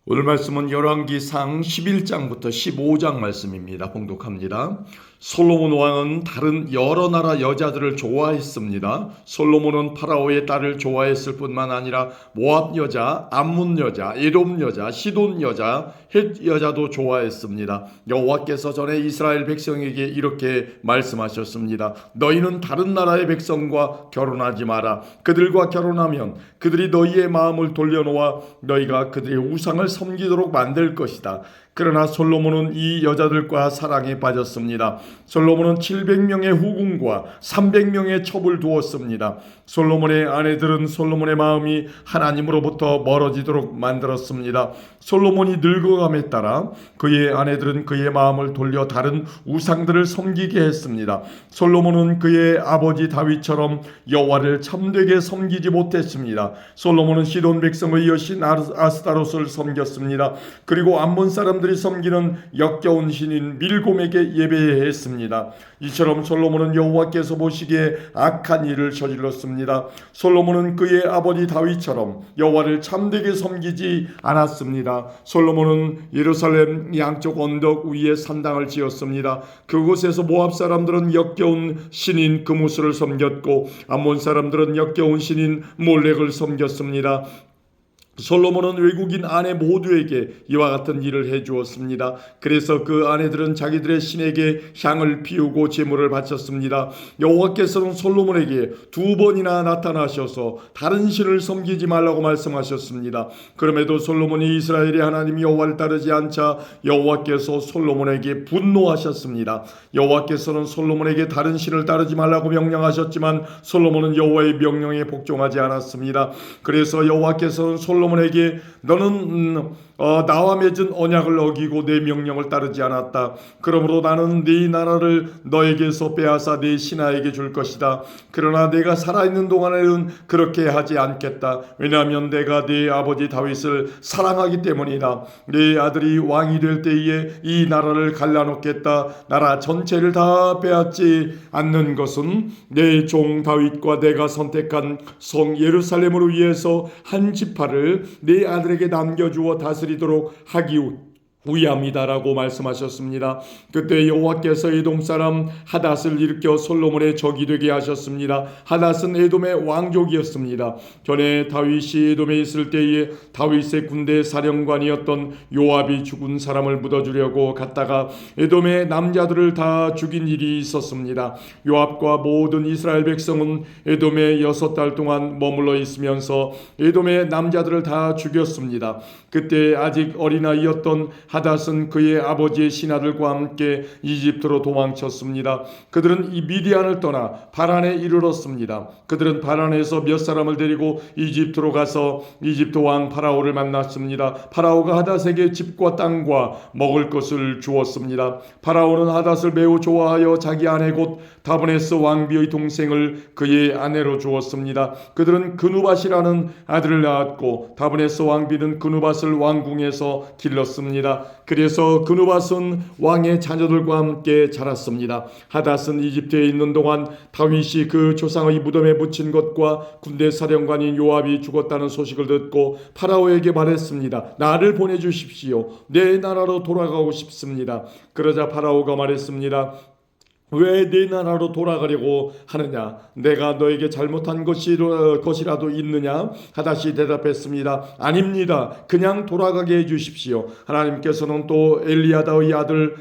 오늘 말씀은 열왕기상 11장부터 15장 말씀입니다. 봉독합니다. 솔로몬 왕은 다른 여러 나라 여자들을 좋아했습니다. 솔로몬은 파라오의 딸을 좋아했을 뿐만 아니라 모압 여자, 암몬 여자, 에돔 여자, 시돈 여자, 헷 여자도 좋아했습니다. 여호와께서 전에 이스라엘 백성에게 이렇게 말씀하셨습니다. 너희는 다른 나라의 백성과 결혼하지 마라. 그들과 결혼하면 그들이 너희의 마음을 돌려놓아 너희가 그들의 우상을 섬기도록 만들 것이다. 그러나 솔로몬은 이 여자들과 사랑에 빠졌습니다. 솔로몬은 700명의 후궁과 300명의 첩을 두었습니다. 솔로몬의 아내들은 솔로몬의 마음이 하나님으로부터 멀어지도록 만들었습니다. 솔로몬이 늙어감에 따라 그의 아내들은 그의 마음을 돌려 다른 우상들을 섬기게 했습니다. 솔로몬은 그의 아버지 다윗처럼 여호와를 참되게 섬기지 못했습니다. 솔로몬은 시돈 백성의 여신 아스타롯을 섬겼습니다. 그리고 암몬 사람들이 섬기는 역겨운 신인 밀곰에게 예배했습니다. 이처럼 솔로몬은 여호와께서 보시기에 악한 일을 저질렀습니다. 솔로몬은 그의 아버지 다윗처럼 여호와를 참되게 섬기지 않았습니다. 솔로몬은 예루살렘 양쪽 언덕 위에 산당을 지었습니다. 그곳에서 모압 사람들은 역겨운 신인 그무스를 섬겼고 암몬 사람들은 역겨운 신인 몰렉을 섬겼습니다. 솔로몬은 외국인 아내 모두에게 이와 같은 일을 해주었습니다. 그래서 그 아내들은 자기들의 신에게 향을 피우고 제물을 바쳤습니다. 여호와께서는 솔로몬에게 2번이나 나타나셔서 다른 신을 섬기지 말라고 말씀하셨습니다. 그럼에도 솔로몬이 이스라엘의 하나님 여호와를 따르지 않자 여호와께서 솔로몬에게 분노하셨습니다. 여호와께서는 솔로몬에게 다른 신을 따르지 말라고 명령하셨지만 솔로몬은 여호와의 명령에 복종하지 않았습니다. 그래서 여호와께서는 솔로몬에게 너는 나와 맺은 언약을 어기고 내 명령을 따르지 않았다. 그러므로 나는 네 나라를 너에게서 빼앗아 네 신하에게 줄 것이다. 그러나 내가 살아있는 동안에는 그렇게 하지 않겠다. 왜냐하면 내가 네 아버지 다윗을 사랑하기 때문이다. 네 아들이 왕이 될 때에 이 나라를 갈라놓겠다. 나라 전체를 다 빼앗지 않는 것은 내 종 다윗과 내가 선택한 성 예루살렘을 위해서 한 지파를 네 아들에게 남겨주어 다스리도록 하기 위함이다라고 말씀하셨습니다. 그때 여호와께서 에돔 사람 하닷을 일으켜 솔로몬의 적이 되게 하셨습니다. 하닷은 에돔의 왕족이었습니다. 전에 다윗이 에돔에 있을 때에 다윗의 군대 사령관이었던 요압이 죽은 사람을 묻어주려고 갔다가 에돔의 남자들을 다 죽인 일이 있었습니다. 요압과 모든 이스라엘 백성은 에돔에 6달 동안 머물러 있으면서 에돔의 남자들을 다 죽였습니다. 그때 아직 어린아이였던 하닷은 그의 아버지의 신하들과 함께 이집트로 도망쳤습니다. 그들은 이 미디안을 떠나 바란에 이르렀습니다. 그들은 바란에서 몇 사람을 데리고 이집트로 가서 이집트 왕 파라오를 만났습니다. 파라오가 하닷에게 집과 땅과 먹을 것을 주었습니다. 파라오는 하닷을 매우 좋아하여 자기 아내 곧 다브네스 왕비의 동생을 그의 아내로 주었습니다. 그들은 그누밧이라는 아들을 낳았고 다브네스 왕비는 그누밧을 왕궁에서 길렀습니다. 그래서 그누밧은 왕의 자녀들과 함께 자랐습니다. 하닷은 이집트에 있는 동안 다윗이 그 조상의 무덤에 묻힌 것과 군대 사령관인 요압이 죽었다는 소식을 듣고 파라오에게 말했습니다. 나를 보내주십시오. 내 나라로 돌아가고 싶습니다. 그러자 파라오가 말했습니다. 왜 네 나라로 돌아가려고 하느냐? 내가 너에게 잘못한 것이라도 있느냐? 하닷이 대답했습니다. 아닙니다. 그냥 돌아가게 해주십시오. 하나님께서는 또 엘리야다의 아들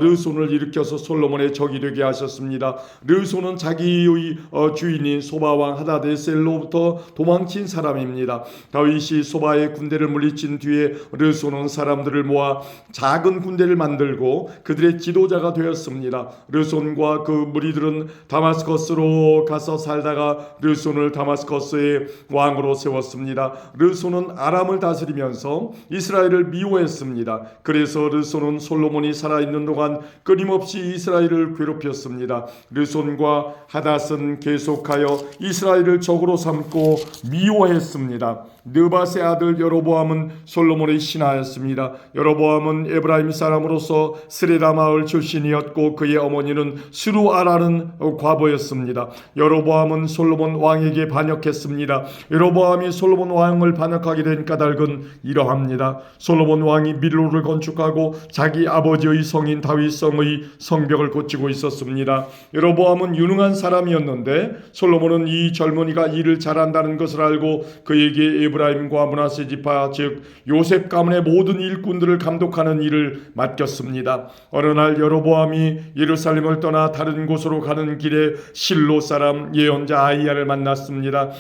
르손을 일으켜서 솔로몬의 적이 되게 하셨습니다. 르손은 자기의 주인인 소바왕 하다데셀로부터 도망친 사람입니다. 다윗이 소바의 군대를 물리친 뒤에 르손은 사람들을 모아 작은 군대를 만들고 그들의 지도자가 되었습니다. 르손 그 무리들은 다마스커스로 가서 살다가 르손을 다마스커스의 왕으로 세웠습니다. 르손은 아람을 다스리면서 이스라엘을 미워했습니다. 그래서 르손은 솔로몬이 살아있는 동안 끊임없이 이스라엘을 괴롭혔습니다. 르손과 하닷은 계속하여 이스라엘을 적으로 삼고 미워했습니다. 느밧의 아들 여로보암은 솔로몬의 신하였습니다. 여로보암은 에브라임 사람으로서 스레다 마을 출신이었고 그의 어머니는 스루아라는 과부였습니다. 여로보암은 솔로몬 왕에게 반역했습니다. 여로보암이 솔로몬 왕을 반역하게 된 까닭은 이러합니다. 솔로몬 왕이 밀로를 건축하고 자기 아버지의 성인 다윗 성의 성벽을 고치고 있었습니다. 여로보암은 유능한 사람이었는데 솔로몬은 이 젊은이가 일을 잘한다는 것을 알고 그에게 에브라임과 므낫세 지파 즉 요셉 가문의 모든 일꾼들을 감독하는 일을 맡겼습니다. 어느 날 여로보암이 예루살렘을 떠나 다른 곳으로 가는 길에 실로 사람 예언자 아히야를 만났습니다.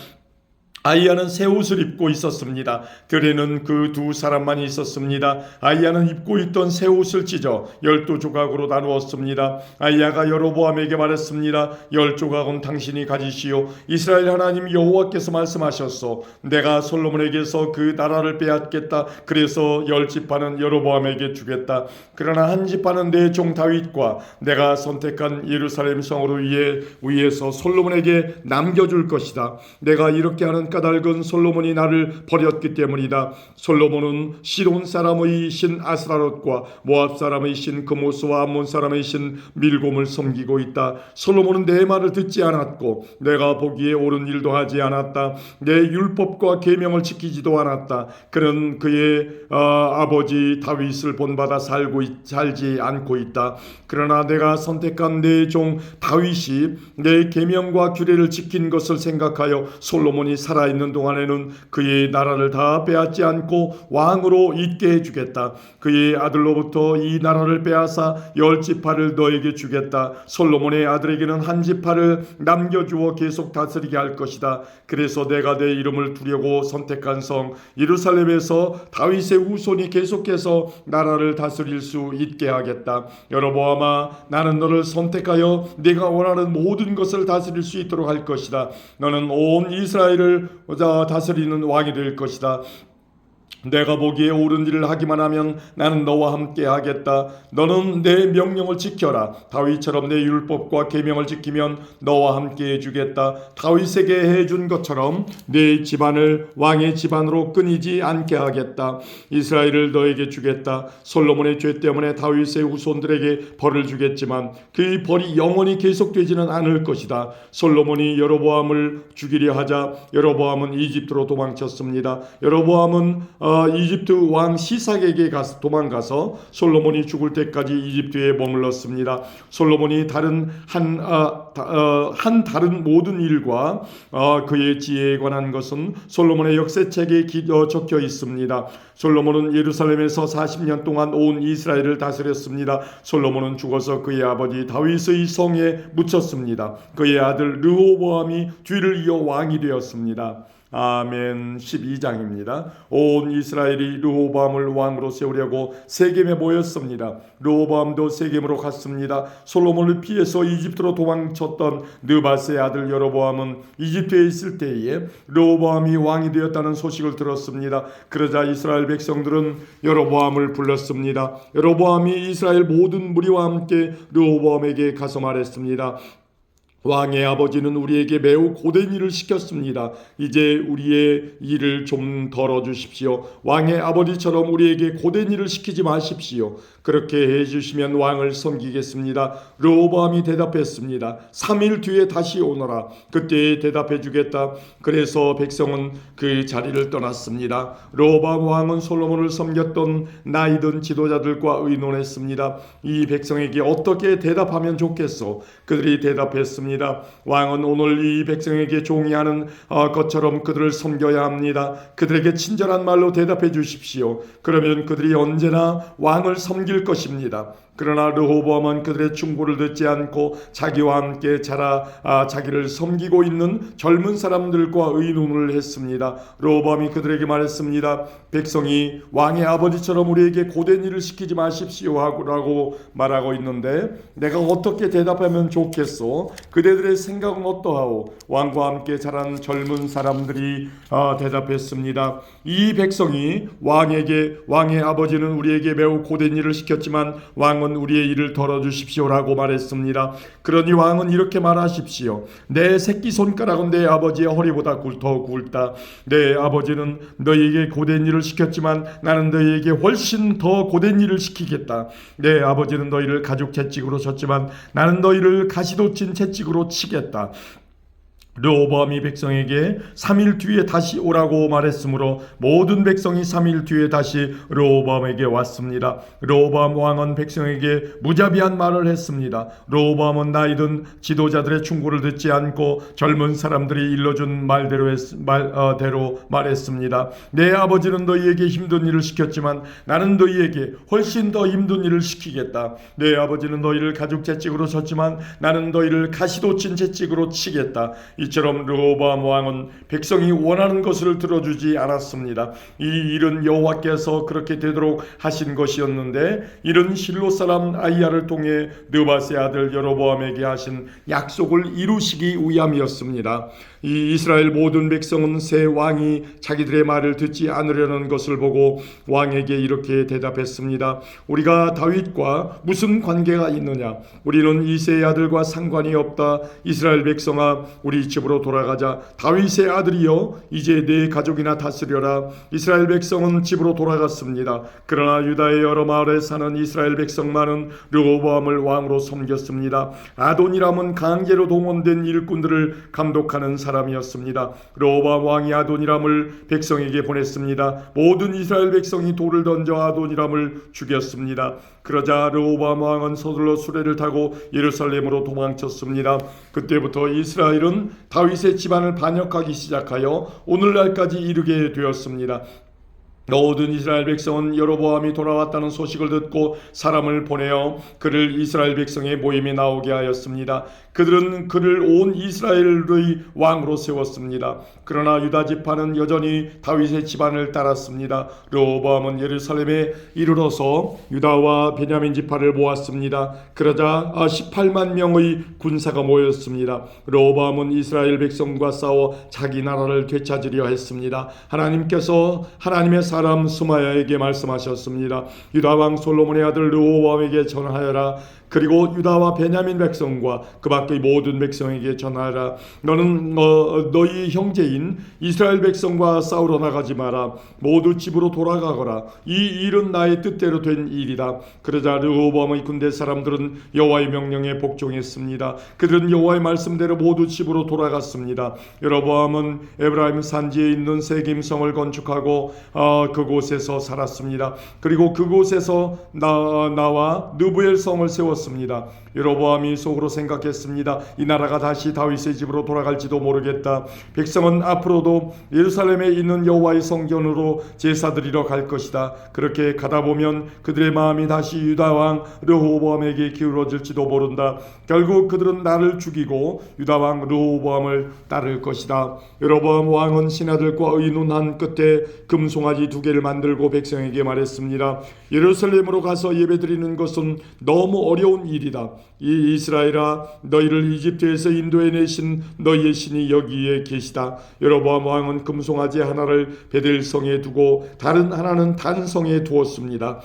아히야는 새 옷을 입고 있었습니다. 들에는 그 두 사람만 있었습니다. 아히야는 입고 있던 새 옷을 찢어 12조각으로 나누었습니다. 아히야가 여로보암에게 말했습니다. 10조각은 당신이 가지시오. 이스라엘 하나님 여호와께서 말씀하셨소. 내가 솔로몬에게서 그 나라를 빼앗겠다. 그래서 10지파는 여로보암에게 주겠다. 그러나 한 지파는 내 종 다윗과 내가 선택한 예루살렘 성으로 위에서 솔로몬에게 남겨줄 것이다. 내가 이렇게 하는 까닭은 솔로몬이 나를 버렸기 때문이다. 솔로몬은 시돈 사람의 신 아스라롯과 모압 사람의 신 그모스와 암몬 사람의 신 밀곰을 섬기고 있다. 솔로몬은 내 말을 듣지 않았고 내가 보기에 옳은 일도 하지 않았다. 내 율법과 계명을 지키지도 않았다. 그는 그의 아버지 다윗을 본받아 살지 않고 있다. 그러나 내가 선택한 내 종 다윗이 내 계명과 규례를 지킨 것을 생각하여 솔로몬이 살아있는 동안에는 그의 나라를 다 빼앗지 않고 왕으로 있게 해주겠다. 그의 아들로부터 이 나라를 빼앗아 10지파를 너에게 주겠다. 솔로몬의 아들에게는 한 지파를 남겨주어 계속 다스리게 할 것이다. 그래서 내가 내 이름을 두려고 선택한 성 예루살렘에서 다윗의 후손이 계속해서 나라를 다스릴 수 있게 하겠다. 여로보암아, 나는 너를 선택하여 네가 원하는 모든 것을 다스릴 수 있도록 할 것이다. 너는 온 이스라엘을 다스리는 왕이 될 것이다. 내가 보기에 옳은 일을 하기만 하면 나는 너와 함께 하겠다. 너는 내 명령을 지켜라. 다윗처럼 내 율법과 계명을 지키면 너와 함께 해주겠다. 다윗에게 해준 것처럼 내 집안을 왕의 집안으로 끊이지 않게 하겠다. 이스라엘을 너에게 주겠다. 솔로몬의 죄 때문에 다윗의 후손들에게 벌을 주겠지만 그 벌이 영원히 계속되지는 않을 것이다. 솔로몬이 여로보암을 죽이려 하자 여로보암은 이집트로 도망쳤습니다. 여로보암은 이집트 왕 시삭에게 도망가서 솔로몬이 죽을 때까지 이집트에 머물렀습니다. 솔로몬이 다른 모든 일과 그의 지혜에 관한 것은 솔로몬의 역사책에 적혀 있습니다. 솔로몬은 예루살렘에서 40년 동안 온 이스라엘을 다스렸습니다. 솔로몬은 죽어서 그의 아버지 다윗의 성에 묻혔습니다. 그의 아들 르호보암이 뒤를 이어 왕이 되었습니다. 아멘. 12장입니다. 온 이스라엘이 르호보암을 왕으로 세우려고 세겜에 모였습니다. 르호보암도 세겜으로 갔습니다. 솔로몬을 피해서 이집트로 도망쳤던 느밧의 아들 여로보암은 이집트에 있을 때에 르호보암이 왕이 되었다는 소식을 들었습니다. 그러자 이스라엘 백성들은 여로보암을 불렀습니다. 여로보암이 이스라엘 모든 무리와 함께 르호보암에게 가서 말했습니다. 왕의 아버지는 우리에게 매우 고된 일을 시켰습니다. 이제 우리의 일을 좀 덜어주십시오. 왕의 아버지처럼 우리에게 고된 일을 시키지 마십시오. 그렇게 해주시면 왕을 섬기겠습니다. 르호보암이 대답했습니다. 3일 뒤에 다시 오너라. 그때 대답해 주겠다. 그래서 백성은 그 자리를 떠났습니다. 르호보암 왕은 솔로몬을 섬겼던 나이든 지도자들과 의논했습니다. 이 백성에게 어떻게 대답하면 좋겠소? 그들이 대답했습니다. 왕은 오늘 이 백성에게 종이하는 것처럼 그들을 섬겨야 합니다. 그들에게 친절한 말로 대답해 주십시오. 그러면 그들이 언제나 왕을 섬길 것입니다. 그러나 르호보암은 그들의 충고를 듣지 않고 자기와 함께 자기를 섬기고 있는 젊은 사람들과 의논을 했습니다. 르호보암이 그들에게 말했습니다. 백성이 왕의 아버지처럼 우리에게 고된 일을 시키지 마십시오 라고 말하고 있는데 내가 어떻게 대답하면 좋겠소? 그대들의 생각은 어떠하오? 왕과 함께 자란 젊은 사람들이 대답했습니다. 이 백성이 왕의 아버지는 우리에게 매우 고된 일을 시켰지만 왕은 왕은 우리의 일을 덜어주십시오라고 말했습니다. 그러니 왕은 이렇게 말하십시오. 내 새끼 손가락은 내 아버지의 허리보다 더 굵다. 내 아버지는 너희에게 고된 일을 시켰지만 나는 너희에게 훨씬 더 고된 일을 시키겠다. 내 아버지는 너희를 가죽 채찍으로 쳤지만 나는 너희를 가시돋친 채찍으로 치겠다. 르호보암이 백성에게 3일 뒤에 다시 오라고 말했으므로 모든 백성이 3일 뒤에 다시 르호보암에게 왔습니다. 르호보암 왕은 백성에게 무자비한 말을 했습니다. 르호보암은 나이든 지도자들의 충고를 듣지 않고 젊은 사람들이 일러준 말대로 말했습니다. 내 아버지는 너희에게 힘든 일을 시켰지만 나는 너희에게 훨씬 더 힘든 일을 시키겠다. 내 아버지는 너희를 가죽 채찍으로 쳤지만 나는 너희를 가시돋친 채찍으로 치겠다. 이처럼 르호보암 왕은 백성이 원하는 것을 들어주지 않았습니다. 이 일은 여호와께서 그렇게 되도록 하신 것이었는데 이는 실로 사람 아히야를 통해 느밧의 아들 여로보암에게 하신 약속을 이루시기 위함이었습니다. 이 이스라엘 모든 백성은 새 왕이 자기들의 말을 듣지 않으려는 것을 보고 왕에게 이렇게 대답했습니다. 우리가 다윗과 무슨 관계가 있느냐? 우리는 이새의 아들과 상관이 없다. 이스라엘 백성아, 우리 집으로 돌아가자. 다윗의 아들이여, 이제 네 가족이나 다스려라. 이스라엘 백성은 집으로 돌아갔습니다. 그러나 유다의 여러 마을에 사는 이스라엘 백성만은 르호보암을 왕으로 섬겼습니다. 아도니람은 강제로 동원된 일꾼들을 감독하는 사람이었습니다. 르호보암 왕이 아도니람을 백성에게 보냈습니다. 모든 이스라엘 백성이 돌을 던져 아도니람을 죽였습니다. 그러자 르호보암 왕은 서둘러 수레를 타고 예루살렘으로 도망쳤습니다. 그때부터 이스라엘은 다윗의 집안을 반역하기 시작하여 오늘날까지 이르게 되었습니다. 모든 이스라엘 백성은 여로보암이 돌아왔다는 소식을 듣고 사람을 보내어 그를 이스라엘 백성의 모임에 나오게 하였습니다. 그들은 그를 온 이스라엘의 왕으로 세웠습니다. 그러나 유다 지파는 여전히 다윗의 집안을 따랐습니다. 르호보암은 예루살렘에 이르러서 유다와 베냐민 지파를 모았습니다. 그러자 18만 명의 군사가 모였습니다. 르호보암은 이스라엘 백성과 싸워 자기 나라를 되찾으려 했습니다. 하나님께서 하나님의 사람 스마야에게 말씀하셨습니다. 유다 왕 솔로몬의 아들 르호보암에게 전하여라. 그리고 유다와 베냐민 백성과 그 밖의 모든 백성에게 전하라. 너는 너희 형제인 이스라엘 백성과 싸우러 나가지 마라. 모두 집으로 돌아가거라. 이 일은 나의 뜻대로 된 일이다. 그러자 르호보암의 군대 사람들은 여호와의 명령에 복종했습니다. 그들은 여호와의 말씀대로 모두 집으로 돌아갔습니다. 여로보암은 에브라임 산지에 있는 세겜성을 건축하고 그곳에서 살았습니다. 그리고 그곳에서 나와 느부엘 성을 세웠습니다. 여로보암이 속으로 생각했습니다. 이 나라가 다시 다윗의 집으로 돌아갈지도 모르겠다. 백성은 앞으로도 예루살렘에 있는 여호와의 성전으로 제사드리러 갈 것이다. 그렇게 가다 보면 그들의 마음이 다시 유다 왕 르호보암에게 기울어질지도 모른다. 결국 그들은 나를 죽이고 유다 왕 르호보암을 따를 것이다. 여로보암 왕은 신하들과 의논한 끝에 금송아지 2개를 만들고 백성에게 말했습니다. 예루살렘으로 가서 예배드리는 것은 너무 어려운 일이다. 이 이스라엘아, 너희를 이집트에서 인도해 내신 너희의 신이 여기에 계시다. 여로보암 왕은 금송아지 하나를 베델성에 두고 다른 하나는 단성에 두었습니다.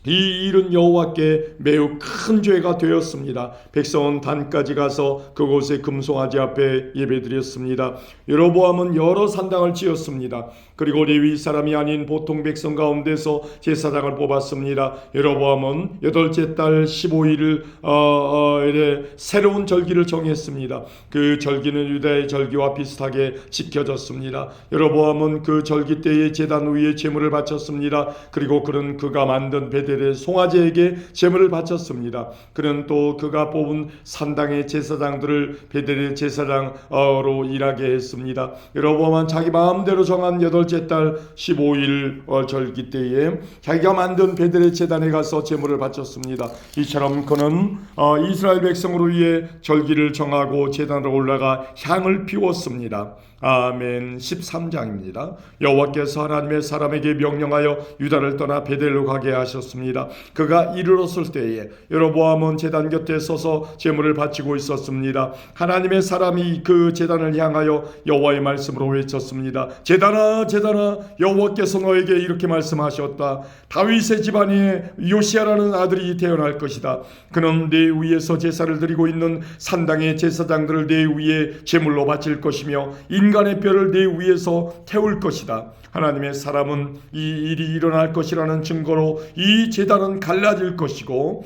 이 일은 여호와께 매우 큰 죄가 되었습니다. 백성은 단까지 가서 그곳의 금송아지 앞에 예배드렸습니다. 여로보암은 여러 산당을 지었습니다. 그리고 레위 사람이 아닌 보통 백성 가운데서 제사장을 뽑았습니다. 여로보암은 8째 달 15일에 새로운 절기를 정했습니다. 그 절기는 유다의 절기와 비슷하게 지켜졌습니다. 여로보암은 그 절기 때에 제단 위에 제물을 바쳤습니다. 그리고 그는 그가 만든 베델의 송아지에게 제물을 바쳤습니다. 그는 또 그가 뽑은 산당의 제사장들을 베델의 제사장으로 일하게 했습니다. 여로보암은 자기 마음대로 정한 8째 달 15일 절기 때에 자기가 만든 베델의 제단에 가서 제물을 바쳤습니다. 이처럼 그는 이스라엘 백성으로 위해 절기를 정하고 제단으로 올라가 향을 피웠습니다. 아멘. 13장입니다. 여호와께서 하나님의 사람에게 명령하여 유다를 떠나 베델로 가게 하셨습니다. 그가 이르렀을 때에 여로보암은 제단 곁에 서서 제물을 바치고 있었습니다. 하나님의 사람이 그 제단을 향하여 여호와의 말씀으로 외쳤습니다. 제단아, 제단아, 여호와께서 너에게 이렇게 말씀하셨다. 다윗의 집안에 요시아라는 아들이 태어날 것이다. 그는 내 위에서 제사를 드리고 있는 산당의 제사장들을 내 위에 제물로 바칠 것이며 인간의 뼈를 내 위에서 태울 것이다. 하나님의 사람은 이 일이 일어날 것이라는 증거로 이 제단은 갈라질 것이고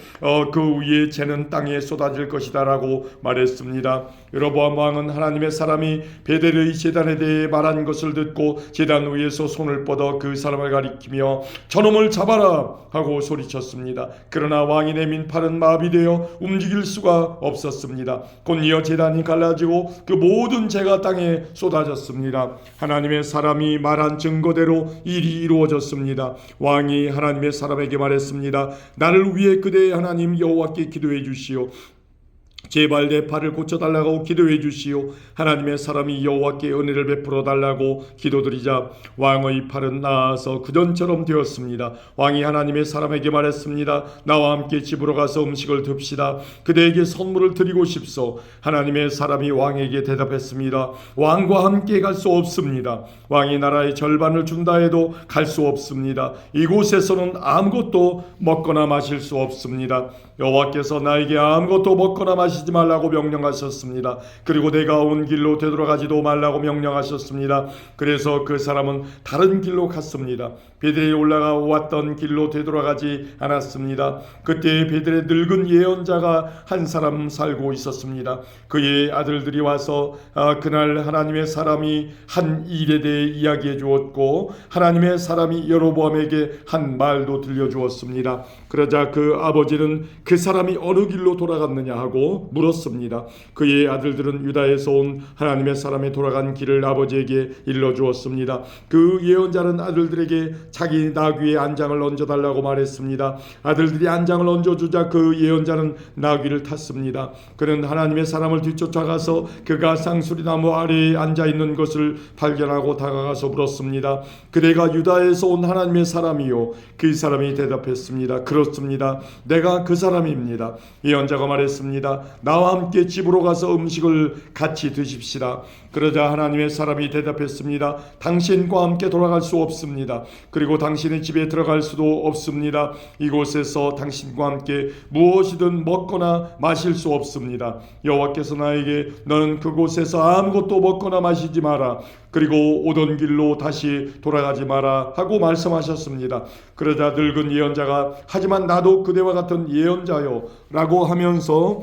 그 위에 재는 땅에 쏟아질 것이다 라고 말했습니다. 여로보암 왕은 하나님의 사람이 베델의 제단에 대해 말한 것을 듣고 제단 위에서 손을 뻗어 그 사람을 가리키며 저놈을 잡아라 하고 소리쳤습니다. 그러나 왕이 내민 팔은 마비되어 움직일 수가 없었습니다. 곧이어 제단이 갈라지고 그 모든 재가 땅에 쏟아졌습니다. 하나님의 사람이 말한 증거대로 일이 이루어졌습니다. 왕이 하나님의 사람에게 말했습니다. 나를 위해 그대의 하나님 여호와께 기도해 주시오. 제발 내 팔을 고쳐달라고 기도해 주시오. 하나님의 사람이 여호와께 은혜를 베풀어 달라고 기도드리자 왕의 팔은 나아서 그전처럼 되었습니다. 왕이 하나님의 사람에게 말했습니다. 나와 함께 집으로 가서 음식을 듭시다. 그대에게 선물을 드리고 싶소. 하나님의 사람이 왕에게 대답했습니다. 왕과 함께 갈 수 없습니다. 왕이 나라의 절반을 준다 해도 갈 수 없습니다. 이곳에서는 아무것도 먹거나 마실 수 없습니다. 여호와께서 나에게 아무것도 먹거나 마시지 말라고 명령하셨습니다. 그리고 내가 온 길로 되돌아가지도 말라고 명령하셨습니다. 그래서 그 사람은 다른 길로 갔습니다. 베델에 올라가 왔던 길로 되돌아가지 않았습니다. 그때 베델에 늙은 예언자가 한 사람 살고 있었습니다. 그의 아들들이 와서 그날 하나님의 사람이 한 일에 대해 이야기해 주었고 하나님의 사람이 여로보암에게 한 말도 들려주었습니다. 그러자 그 아버지는 그 사람이 어느 길로 돌아갔느냐 하고 물었습니다. 그의 아들들은 유다에서 온 하나님의 사람이 돌아간 길을 아버지에게 일러주었습니다. 그 예언자는 아들들에게 자기 나귀의 안장을 얹어달라고 말했습니다. 아들들이 안장을 얹어주자 그 예언자는 나귀를 탔습니다. 그는 하나님의 사람을 뒤쫓아가서 그가 쌍수리나무 아래에 앉아있는 것을 발견하고 다가가서 물었습니다. 그대가 유다에서 온 하나님의 사람이요? 그 사람이 대답했습니다. 그렇습니다. 내가 그 사람입니다. 예언자가 말했습니다. 나와 함께 집으로 가서 음식을 같이 드십시다. 그러자 하나님의 사람이 대답했습니다. 당신과 함께 돌아갈 수 없습니다. 그리고 당신의 집에 들어갈 수도 없습니다. 이곳에서 당신과 함께 무엇이든 먹거나 마실 수 없습니다. 여호와께서 나에게 너는 그곳에서 아무것도 먹거나 마시지 마라. 그리고 오던 길로 다시 돌아가지 마라 하고 말씀하셨습니다. 그러자 늙은 예언자가 하지만 나도 그대와 같은 예언자요 라고 하면서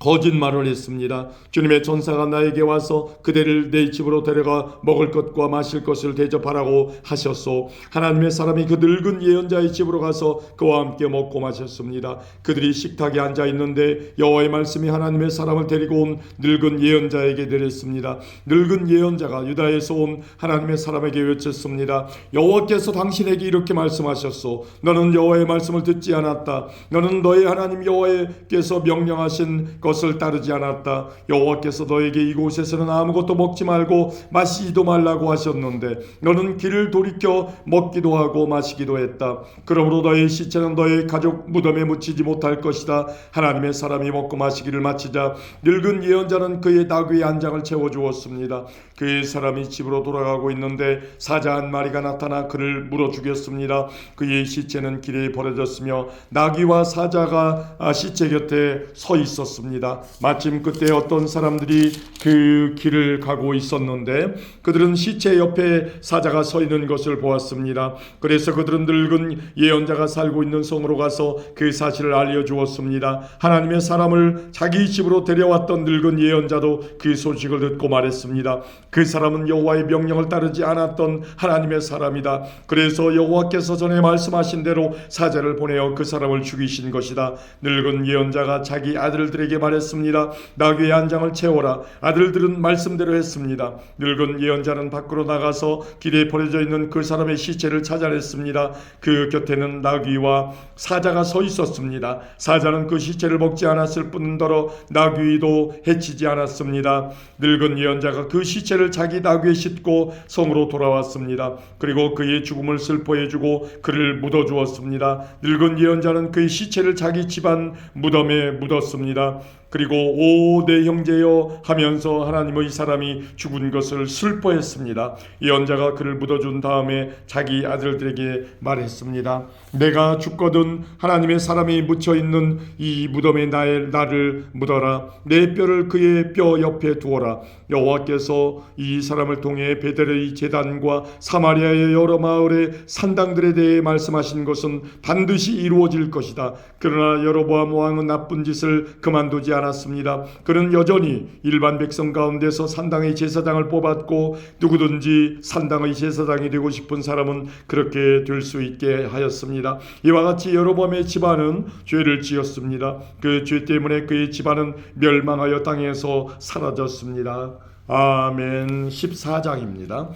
거짓말을 했습니다. 주님의 전사가 나에게 와서 그대를 내 집으로 데려가 먹을 것과 마실 것을 대접하라고 하셨소. 하나님의 사람이 그 늙은 예언자의 집으로 가서 그와 함께 먹고 마셨습니다. 그들이 식탁에 앉아 있는데 여호와의 말씀이 하나님의 사람을 데리고 온 늙은 예언자에게 내렸습니다. 늙은 예언자가 유다에서 온 하나님의 사람에게 외쳤습니다. 여호와께서 당신에게 이렇게 말씀하셨소. 너는 여호와의 말씀을 듣지 않았다. 너는 너의 하나님 여호와께서 명령하신 것을 따르지 않았다. 여호와께서 너에게 이곳에서는 아무것도 먹지 말고 마시지도 말라고 하셨는데 너는 길을 돌이켜 먹기도 하고 마시기도 했다. 그러므로 너의 시체는 너의 가족 무덤에 묻히지 못할 것이다. 하나님의 사람이 먹고 마시기를 마치자 늙은 예언자는 그의 나귀의 안장을 채워주었습니다. 그의 사람이 집으로 돌아가고 있는데 사자 한 마리가 나타나 그를 물어 죽였습니다. 그의 시체는 길에 버려졌으며 나귀와 사자가 시체 곁에 서 있었습니다. 마침 그때 어떤 사람들이 그 길을 가고 있었는데 그들은 시체 옆에 사자가 서 있는 것을 보았습니다. 그래서 그들은 늙은 예언자가 살고 있는 성으로 가서 그 사실을 알려주었습니다. 하나님의 사람을 자기 집으로 데려왔던 늙은 예언자도 그 소식을 듣고 말했습니다. 그 사람은 여호와의 명령을 따르지 않았던 하나님의 사람이다. 그래서 여호와께서 전에 말씀하신 대로 사자를 보내어 그 사람을 죽이신 것이다. 늙은 예언자가 자기 아들들에게 말했습니다. 나귀의 한 장을 채워라. 아들들은 말씀대로 했습니다. 늙은 예언자는 밖으로 나가서 길에 버려져 있는 그 사람의 시체를 찾아냈습니다. 그 곁에는 나귀와 사자가 서 있었습니다. 사자는 그 시체를 먹지 않았을 뿐더러 나귀도 해치지 않았습니다. 늙은 예언자가 그 시체를 자기 나귀에 싣고 성으로 돌아왔습니다. 그리고 그의 죽음을 슬퍼해주고 그를 묻어주었습니다. 늙은 예언자는 그의 시체를 자기 집안 무덤에 묻었습니다. 그리고 오 내 형제여 하면서 하나님의 사람이 죽은 것을 슬퍼했습니다. 예언자가 그를 묻어준 다음에 자기 아들들에게 말했습니다. 내가 죽거든 하나님의 사람이 묻혀있는 이 무덤에 나를 묻어라. 내 뼈를 그의 뼈 옆에 두어라. 여호와께서 이 사람을 통해 베델의 제단과 사마리아의 여러 마을의 산당들에 대해 말씀하신 것은 반드시 이루어질 것이다. 그러나 여로보암 왕은 나쁜 짓을 그만두지 않았습니다. 그는 여전히 일반 백성 가운데서 산당의 제사장을 뽑았고 누구든지 산당의 제사장이 되고 싶은 사람은 그렇게 될 수 있게 하였습니다. 이와 같이 여로보암의 집안은 죄를 지었습니다. 그 죄 때문에 그의 집안은 멸망하여 땅에서 사라졌습니다. 아멘. 14장입니다.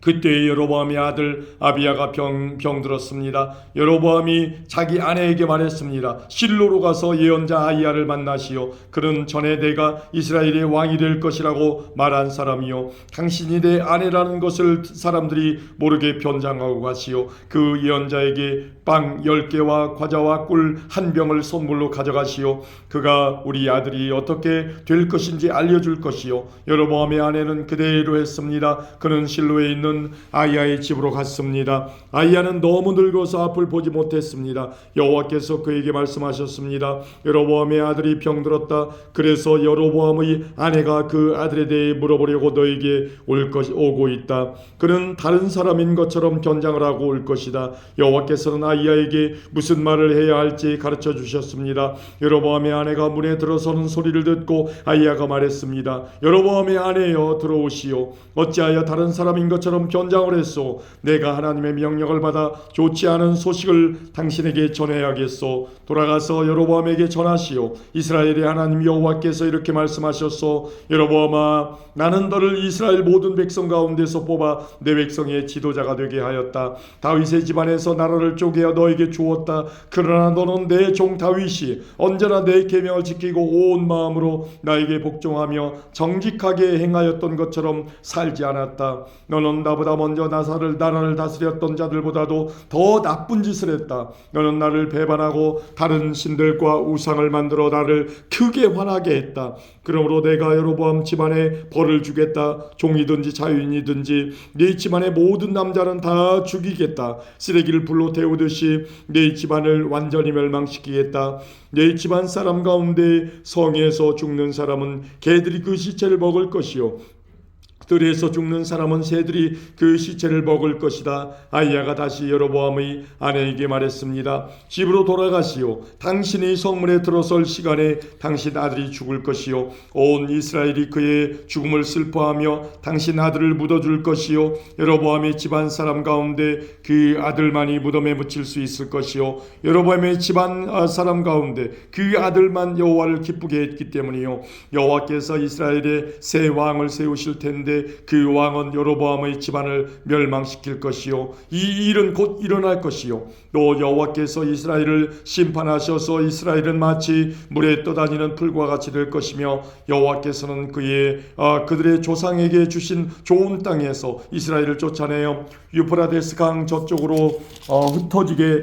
그때 여로보암의 아들 아비야가 병들었습니다. 여로보암이 자기 아내에게 말했습니다. 실로로 가서 예언자 아히야를 만나시오. 그는 전에 내가 이스라엘의 왕이 될 것이라고 말한 사람이요. 당신이 내 아내라는 것을 사람들이 모르게 변장하고 가시오. 그 예언자에게 빵 10개와 과자와 꿀 1병을 선물로 가져가시오. 그가 우리 아들이 어떻게 될 것인지 알려줄 것이요. 여로보암의 아내는 그대로 했습니다. 그는 실로에 있는 아히야의 집으로 갔습니다. 아히야는 너무 늙어서 앞을 보지 못했습니다. 여호와께서 그에게 말씀하셨습니다. 여로보암의 아들이 병들었다. 그래서 여로보암의 아내가 그 아들에 대해 물어보려고 너에게 오고 있다. 그는 다른 사람인 것처럼 견장을 하고 올 것이다. 여호와께서는 아히야에게 무슨 말을 해야 할지 가르쳐 주셨습니다. 여로보암의 아내가 문에 들어서는 소리를 듣고 아히야가 말했습니다. 여로보암의 아내여 들어오시오. 어찌하여 다른 사람인 것처럼 견장을 했소. 내가 하나님의 명령을 받아 좋지 않은 소식을 당신에게 전해야겠소. 돌아가서 여로보암에게 전하시오. 이스라엘의 하나님 여호와께서 이렇게 말씀하셨소. 여로보암아, 나는 너를 이스라엘 모든 백성 가운데서 뽑아 내 백성의 지도자가 되게 하였다. 다윗의 집안에서 나라를 쪼개어 너에게 주었다. 그러나 너는 내 종 다윗이 언제나 내 계명을 지키고 온 마음으로 나에게 복종하며 정직하게 행하였던 것처럼 살지 않았다. 너는 나보다 먼저 나라를 다스렸던 자들보다도 더 나쁜 짓을 했다. 너는 나를 배반하고 다른 신들과 우상을 만들어 나를 크게 화나게 했다. 그러므로 내가 여로보암 집안에 벌을 주겠다. 종이든지 자유인이든지 네 집안의 모든 남자는 다 죽이겠다. 쓰레기를 불로 태우듯이 네 집안을 완전히 멸망시키겠다. 네 집안 사람 가운데 성에서 죽는 사람은 개들이 그 시체를 먹을 것이요 들에서 죽는 사람은 새들이 그 시체를 먹을 것이다. 아히야가 다시 여로보암의 아내에게 말했습니다. 집으로 돌아가시오. 당신이 성문에 들어설 시간에 당신 아들이 죽을 것이요 온 이스라엘이 그의 죽음을 슬퍼하며 당신 아들을 묻어줄 것이요 여로보암의 집안 사람 가운데 그 아들만이 무덤에 묻힐 수 있을 것이요 여로보암의 집안 사람 가운데 그 아들만 여호와를 기쁘게 했기 때문이요 여호와께서 이스라엘에 새 왕을 세우실 텐데 그 왕은 여로보암의 집안을 멸망시킬 것이요 이 일은 곧 일어날 것이요 또 여호와께서 이스라엘을 심판하셔서 이스라엘은 마치 물에 떠다니는 풀과 같이 될 것이며 여호와께서는 그들의 조상에게 주신 좋은 땅에서 이스라엘을 쫓아내어 유프라데스 강 저쪽으로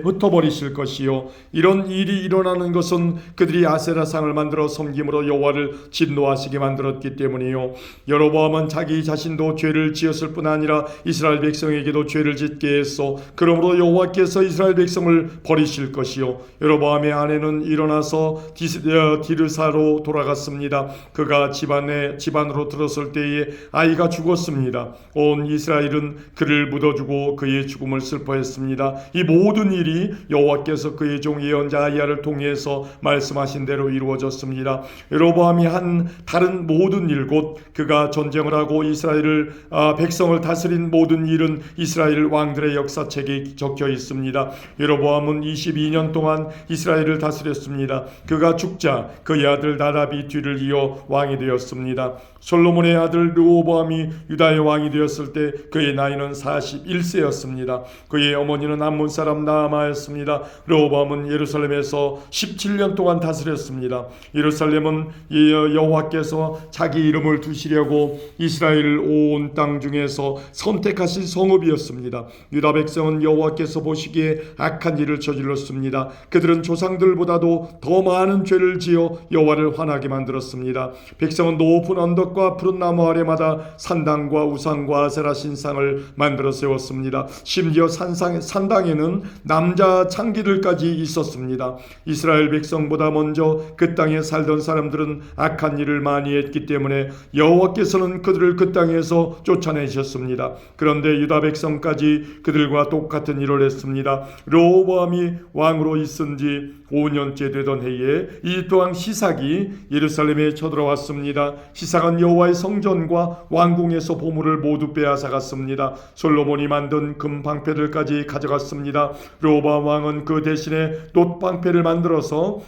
흩어버리실 것이요 이런 일이 일어나는 것은 그들이 아세라상을 만들어 섬김으로 여호와를 진노하시게 만들었기 때문이요 여로보암은 자기 자신도 죄를 지었을 뿐 아니라 이스라엘 백성에게도 죄를 짓게 했소. 그러므로 여호와께서 이스라엘 백성을 버리실 것이요 여로보암의 아내는 일어나서 디르사로 돌아갔습니다. 그가 집안으로 들어설 때에 아이가 죽었습니다. 온 이스라엘은 그를 묻어주고 그의 죽음을 슬퍼했습니다. 이 모든 일이 여호와께서 그의 종 예언자 아히야를 통해서 말씀하신 대로 이루어졌습니다. 여로보암이 한 다른 모든 일 곧 그가 전쟁을 하고 또 이스라엘을 백성을 다스린 모든 일은 이스라엘 왕들의 역사책에 적혀 있습니다. 여로보암은 22년 동안 이스라엘을 다스렸습니다. 그가 죽자 그의 아들 나답이 뒤를 이어 왕이 되었습니다. 솔로몬의 아들 르호보암이 유다의 왕이 되었을 때 그의 나이는 41세였습니다. 그의 어머니는 암몬 사람 나아마였습니다. 르호보암은 예루살렘에서 17년 동안 다스렸습니다. 예루살렘은 여호와께서 자기 이름을 두시려고 이스라엘 온 땅 중에서 선택하신 성읍이었습니다. 유다 백성은 여호와께서 보시기에 악한 일을 저질렀습니다. 그들은 조상들보다도 더 많은 죄를 지어 여호와를 화나게 만들었습니다. 백성은 높은 언덕과 푸른 나무 아래마다 산당과 우상과 아세라 신상을 만들어 세웠습니다. 심지어 산당에는 남자 창기들까지 있었습니다. 이스라엘 백성보다 먼저 그 땅에 살던 사람들은 악한 일을 많이 했기 때문에 여호와께서는 그들을 그 땅에서 쫓아내셨습니다. 그런데 유다 백성까지 그들과 똑같은 일을 했습니다. 르호보암이 왕으로 있은 지 5년째 되던 해에 이 또한 시삭이 예루살렘에 쳐들어왔습니다. 시삭은 여호와의 성전과 왕궁에서 보물을 모두 빼앗아갔습니다. 솔로몬이 만든 금 방패들까지 가져갔습니다. 르호보암 왕은 그 대신에 놋 방패를 만들어서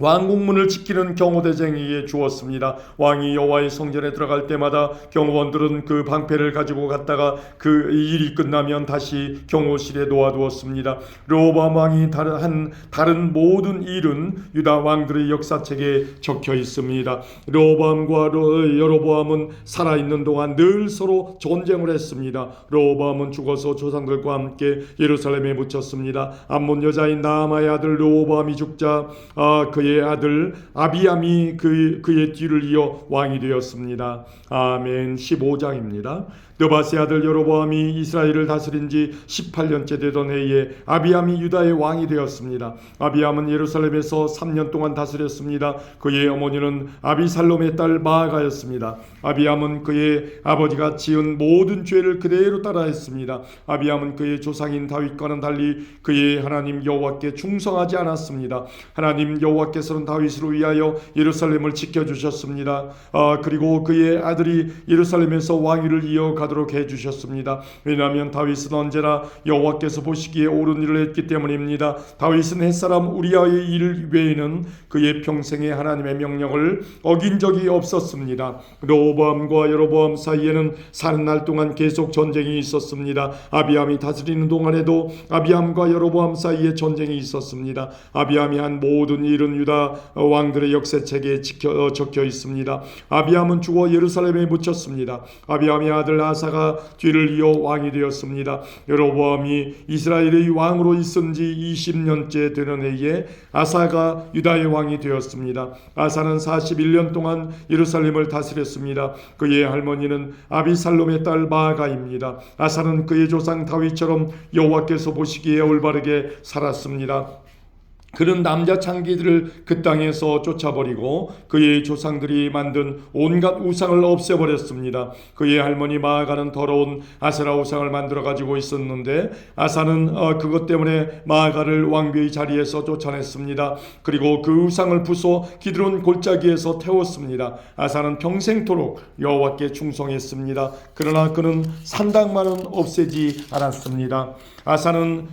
왕궁문을 지키는 경호대장에게 주었습니다. 왕이 여호와의 성전에 들어갈 때마다 경호원들은 그 방패를 가지고 갔다가 그 일이 끝나면 다시 경호실에 놓아두었습니다. 르호보암 왕이 다른 모든 일은 유다 왕들의 역사책에 적혀 있습니다. 르호보암과 여로보암은 살아있는 동안 늘 서로 전쟁을 했습니다. 르호보암은 죽어서 조상들과 함께 예루살렘에 묻혔습니다. 암몬 여자인 나아마의 아들 르호보암이 죽자 그의 아들 아비암이 그의 뒤를 이어 왕이 되었습니다. 아멘. 15장입니다. 느바스의 아들 여로보암이 이스라엘을 다스린 지 18년째 되던 해에 아비암이 유다의 왕이 되었습니다. 아비암은 예루살렘에서 3년 동안 다스렸습니다. 그의 어머니는 아비살롬의 딸 마아가였습니다. 아비암은 그의 아버지가 지은 모든 죄를 그대로 따라했습니다. 아비암은 그의 조상인 다윗과는 달리 그의 하나님 여호와께 충성하지 않았습니다. 하나님 여호와께서는 다윗을 위하여 예루살렘을 지켜주셨습니다. 그리고 그의 아들이 예루살렘에서 왕위를 이어가도록 해주셨습니다. 왜냐하면 다윗은 언제나 여호와께서 보시기에 옳은 일을 했기 때문입니다. 다윗은 햇사람 우리아의 일 외에는 그의 평생에 하나님의 명령을 어긴 적이 없었습니다. 르호보암과 여로보암 사이에는 사는 날 동안 계속 전쟁이 있었습니다. 아비암이 다스리는 동안에도 아비암과 여로보암 사이에 전쟁이 있었습니다. 아비암이 한 모든 일은 유다 왕들의 역사책에 적혀 있습니다. 아비암은 죽어 예루살렘에 묻혔습니다. 아비암의 아들 아사가 뒤를 이어 왕이 되었습니다. 여로보암이 이스라엘의 왕으로 있은 지 20년째 되는 해에 아사가 유다의 왕이 되었습니다. 아사는 41년 동안 예루살렘을 다스렸습니다. 그의 할머니는 아비살롬의 딸 마아가입니다. 아사는 그의 조상 다윗처럼 여호와께서 보시기에 올바르게 살았습니다. 그는 남자 창기들을 그 땅에서 쫓아버리고 그의 조상들이 만든 온갖 우상을 없애버렸습니다. 그의 할머니 마아가는 더러운 아세라 우상을 만들어 가지고 있었는데 아사는 그것 때문에 마아가를 왕비의 자리에서 쫓아냈습니다. 그리고 그 우상을 부숴 기드론 골짜기에서 태웠습니다. 아사는 평생토록 여호와께 충성했습니다. 그러나 그는 산당만은 없애지 않았습니다. 아사는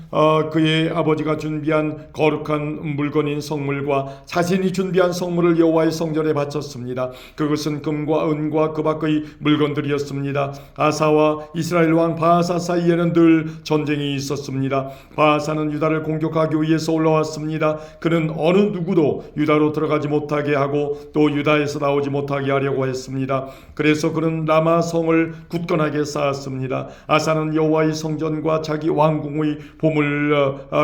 그의 아버지가 준비한 거룩한 물건인 성물과 자신이 준비한 성물을 여호와의 성전에 바쳤습니다. 그것은 금과 은과 그 밖의 물건들이었습니다. 아사와 이스라엘 왕 바아사 사이에는 늘 전쟁이 있었습니다. 바아사는 유다를 공격하기 위해서 올라왔습니다. 그는 어느 누구도 유다로 들어가지 못하게 하고 또 유다에서 나오지 못하게 하려고 했습니다. 그래서 그는 라마 성을 굳건하게 쌓았습니다. 아사는 여호와의 성전과 자기 왕궁의 보물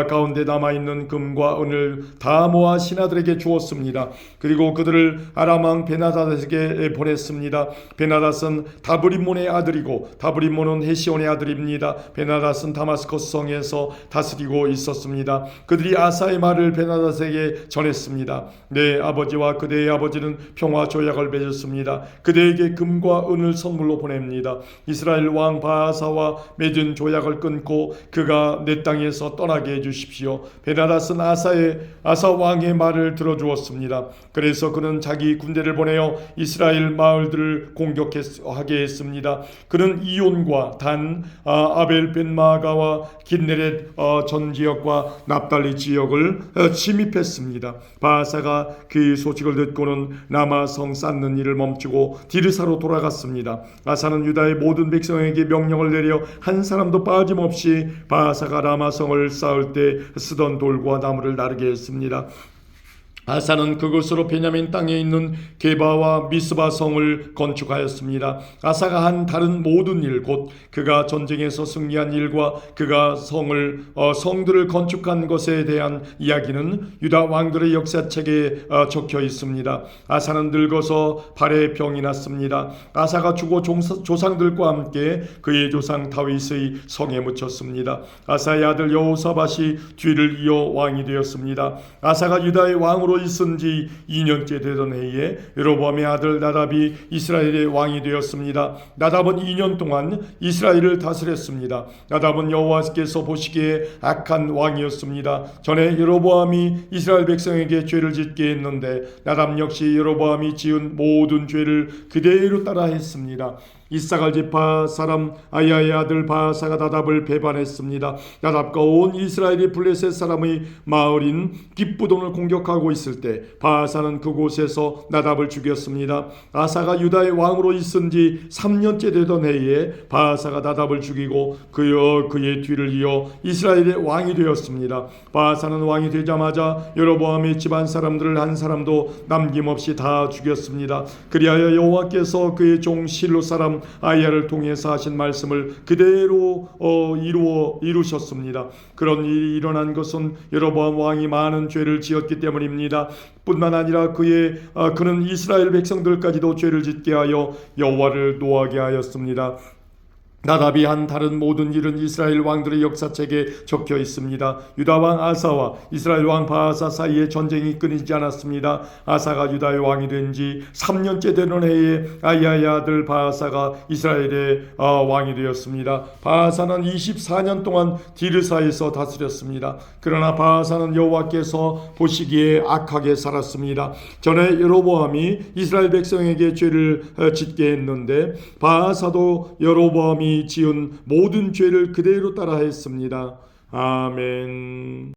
가운데 남아있는 금과 은을 다 모아 신하들에게 주었습니다. 그리고 그들을 아람 왕 베나닷에게 보냈습니다. 베나닷은 다브림몬의 아들이고 다브림몬은 헤시온의 아들입니다. 베나닷은 다마스커스 성에서 다스리고 있었습니다. 그들이 아사의 말을 베나닷에게 전했습니다. 내 아버지와 그대의 아버지는 평화 조약을 맺었습니다. 그대에게 금과 은을 선물로 보냅니다. 이스라엘 왕 바아사와 맺은 조약을 끊고 그 그가 내 땅에서 떠나게 해주십시오. 베나닷은 아사 왕의 말을 들어주었습니다. 그래서 그는 자기 군대를 보내어 이스라엘 마을들을 공격하게 했습니다. 그는 이온과 단, 아벨 벤마가와 긴네렛 전 지역과 납달리 지역을 침입했습니다. 바하사가 그 소식을 듣고는 라마성 쌓는 일을 멈추고 디르사로 돌아갔습니다. 아사는 유다의 모든 백성에게 명령을 내려 한 사람도 빠짐없이 바하사가 라마성을 쌓을 때 쓰던 돌과 나무를 나르게 했습니다. 아사는 그곳으로 베냐민 땅에 있는 게바와 미스바 성을 건축하였습니다. 아사가 한 다른 모든 일, 곧 그가 전쟁에서 승리한 일과 그가 성들을 건축한 것에 대한 이야기는 유다 왕들의 역사책에 적혀 있습니다. 아사는 늙어서 발에 병이 났습니다. 아사가 죽어 조상들과 함께 그의 조상 다윗의 성에 묻혔습니다. 아사의 아들 여호사밧이 뒤를 이어 왕이 되었습니다. 아사가 유다의 왕으로 있은 지 2년째 되던 해에 여로보암의 아들 나답이 이스라엘의 왕이 되었습니다. 나답은 2년 동안 이스라엘을 다스렸습니다. 나답은 여호와께서 보시기에 악한 왕이었습니다. 전에 여로보암이 이스라엘 백성에게 죄를 짓게 했는데 나답 역시 여로보암이 지은 모든 죄를 그대로 따라 했습니다. 이사갈 지파 사람 아야의 아들 바하사가 나답을 배반했습니다. 나답과 온 이스라엘이 블레셋 사람의 마을인 깁부돈을 공격하고 있을 때 바하사는 그곳에서 나답을 죽였습니다. 아사가 유다의 왕으로 있은 지 3년째 되던 해에 바하사가 나답을 죽이고 그의 뒤를 이어 이스라엘의 왕이 되었습니다. 바하사는 왕이 되자마자 여로보암의 집안 사람들을 한 사람도 남김없이 다 죽였습니다. 그리하여 여호와께서 그의 종 실로 사람 아이야를 통해서 하신 말씀을 그대로 이루셨습니다. 그런 일이 일어난 것은 여로보암 왕이 많은 죄를 지었기 때문입니다. 뿐만 아니라 그는 이스라엘 백성들까지도 죄를 짓게 하여 여호와를 노하게 하였습니다. 나답이 한 다른 모든 일은 이스라엘 왕들의 역사책에 적혀 있습니다. 유다 왕 아사와 이스라엘 왕 바하사 사이에 전쟁이 끊이지 않았습니다. 아사가 유다의 왕이 된 지 3년째 되는 해에 아이야의 아들 바하사가 이스라엘의 왕이 되었습니다. 바하사는 24년 동안 디르사에서 다스렸습니다. 그러나 바하사는 여호와께서 보시기에 악하게 살았습니다. 전에 여로보암이 이스라엘 백성에게 죄를 짓게 했는데 바하사도 여로보암이 지은 모든 죄를 그대로 따라했습니다. 아멘.